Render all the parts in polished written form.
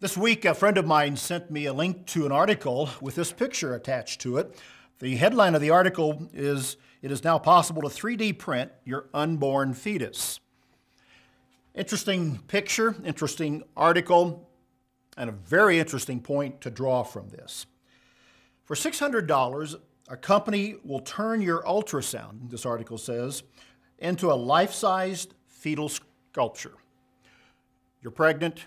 This week, a friend of mine sent me a link to an article with this picture attached to it. The headline of the article is, "It is now possible to 3D print your unborn fetus." Interesting picture, interesting article, and a very interesting point to draw from this. For $600, a company will turn your ultrasound, this article says, into a life-sized fetal sculpture. You're pregnant,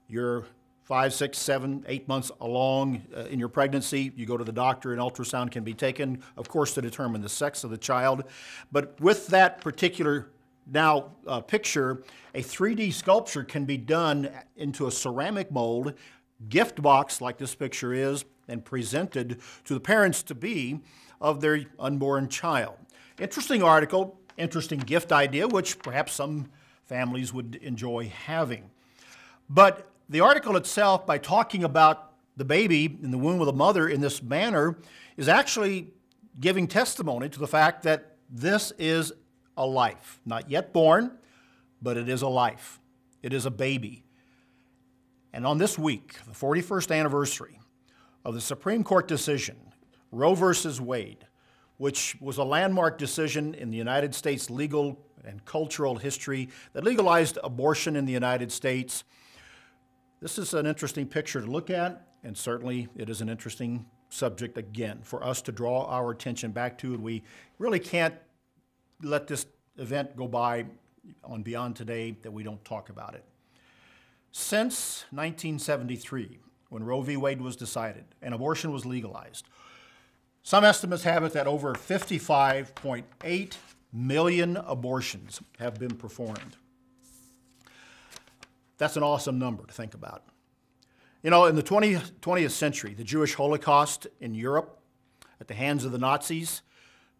you're 5, 6, 7, 8 months along in your pregnancy. You go to the doctor, an ultrasound can be taken, of course, to determine the sex of the child. But with that particular picture, a 3D sculpture can be done into a ceramic mold, gift box like this picture is, and presented to the parents-to-be of their unborn child. Interesting article, interesting gift idea, which perhaps some families would enjoy having. But the article itself, by talking about the baby in the womb of the mother in this manner, is actually giving testimony to the fact that this is a life. Not yet born, but it is a life. It is a baby. And on this week, the 41st anniversary of the Supreme Court decision, Roe v. Wade, which was a landmark decision in the United States legal and cultural history that legalized abortion in the United States. This is an interesting picture to look at, and certainly it is an interesting subject, again, for us to draw our attention back to, and we really can't let this event go by on Beyond Today that we don't talk about it. Since 1973, when Roe v. Wade was decided and abortion was legalized, some estimates have it that over 55.8 million abortions have been performed. That's an awesome number to think about. You know, in the 20th century, the Jewish Holocaust in Europe at the hands of the Nazis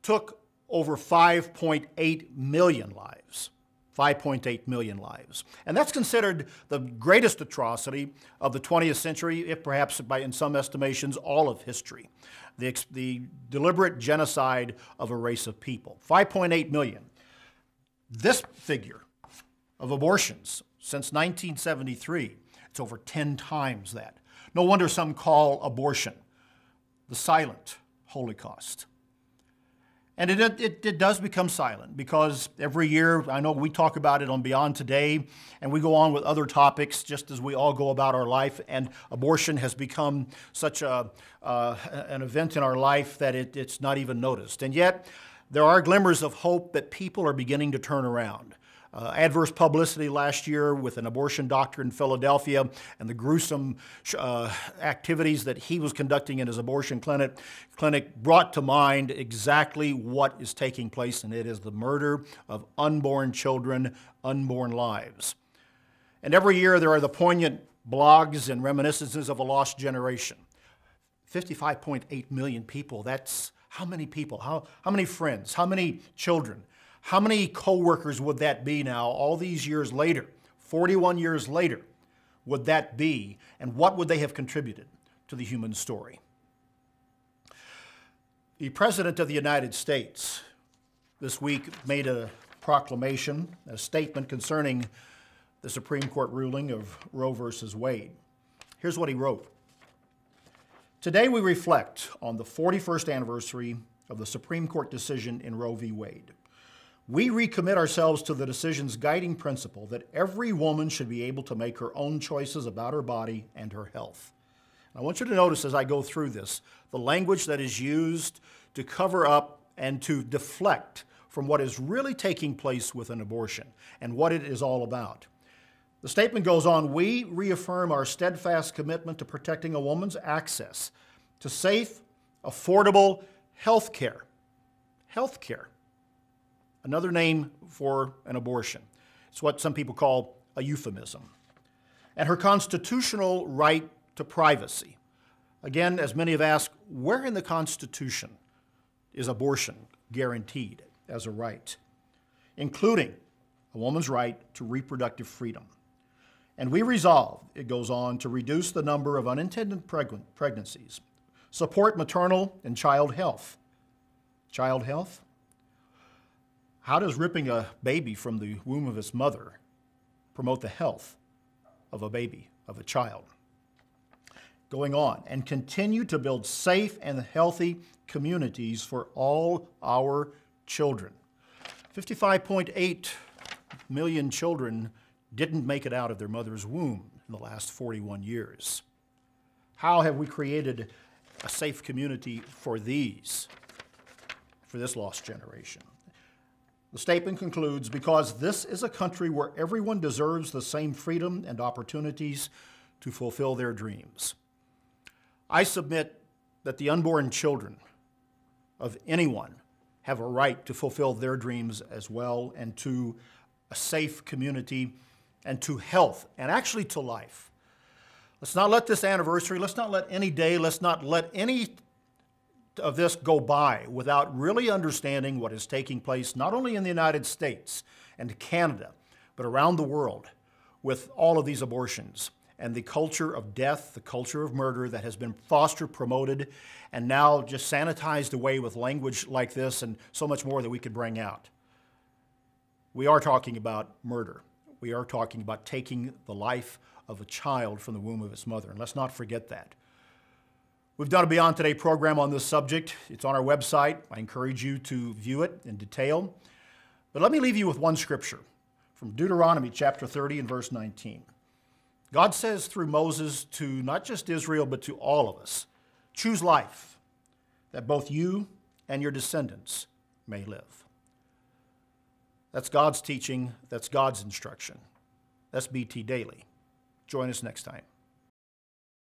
took over 5.8 million lives. 5.8 million lives. And that's considered the greatest atrocity of the 20th century, if perhaps in some estimations, all of history. The deliberate genocide of a race of people. 5.8 million. This figure of abortions since 1973, it's over 10 times that. No wonder some call abortion the silent Holocaust. And it does become silent because every year, I know we talk about it on Beyond Today, and we go on with other topics just as we all go about our life, and abortion has become such an event in our life that it's not even noticed. And yet, there are glimmers of hope that people are beginning to turn around. Adverse publicity last year with an abortion doctor in Philadelphia and the gruesome activities that he was conducting in his abortion clinic brought to mind exactly what is taking place, and it is the murder of unborn children, unborn lives. And every year there are the poignant blogs and reminiscences of a lost generation. 55.8 million people, that's how many people, how many friends, how many children? How many co-workers would that be now, all these years later, 41 years later, would that be, and what would they have contributed to the human story? The President of the United States this week made a proclamation, a statement concerning the Supreme Court ruling of Roe v. Wade. Here's what he wrote. "Today we reflect on the 41st anniversary of the Supreme Court decision in Roe v. Wade. We recommit ourselves to the decision's guiding principle that every woman should be able to make her own choices about her body and her health." I want you to notice as I go through this, the language that is used to cover up and to deflect from what is really taking place with an abortion and what it is all about. The statement goes on, "We reaffirm our steadfast commitment to protecting a woman's access to safe, affordable health care." Health care. Another name for an abortion. It's what some people call a euphemism. "And her constitutional right to privacy." Again, as many have asked, where in the Constitution is abortion guaranteed as a right? Including a woman's right to reproductive freedom. "And we resolve," it goes on, "to reduce the number of unintended pregnancies, support maternal and child health." Child health? How does ripping a baby from the womb of its mother promote the health of a baby, of a child? going on, and continue to build safe and healthy communities for all our children. 55.8 million children didn't make it out of their mother's womb in the last 41 years. How have we created a safe community for this lost generation? The statement concludes, because this is a country where everyone deserves the same freedom and opportunities to fulfill their dreams. I submit that the unborn children of anyone have a right to fulfill their dreams as well, and to a safe community, and to health, and actually to life. Let's not let this anniversary, let's not let any day, let's not let any of this go by without really understanding what is taking place not only in the United States and Canada, but around the world with all of these abortions and the culture of death, the culture of murder that has been fostered, promoted, and now just sanitized away with language like this and so much more that we could bring out. We are talking about murder. We are talking about taking the life of a child from the womb of its mother, and let's not forget that. We've done a Beyond Today program on this subject. It's on our website. I encourage you to view it in detail. But let me leave you with one scripture from Deuteronomy chapter 30 and verse 19. God says through Moses to not just Israel, but to all of us, choose life, that both you and your descendants may live. That's God's teaching. That's God's instruction. That's BT Daily. Join us next time.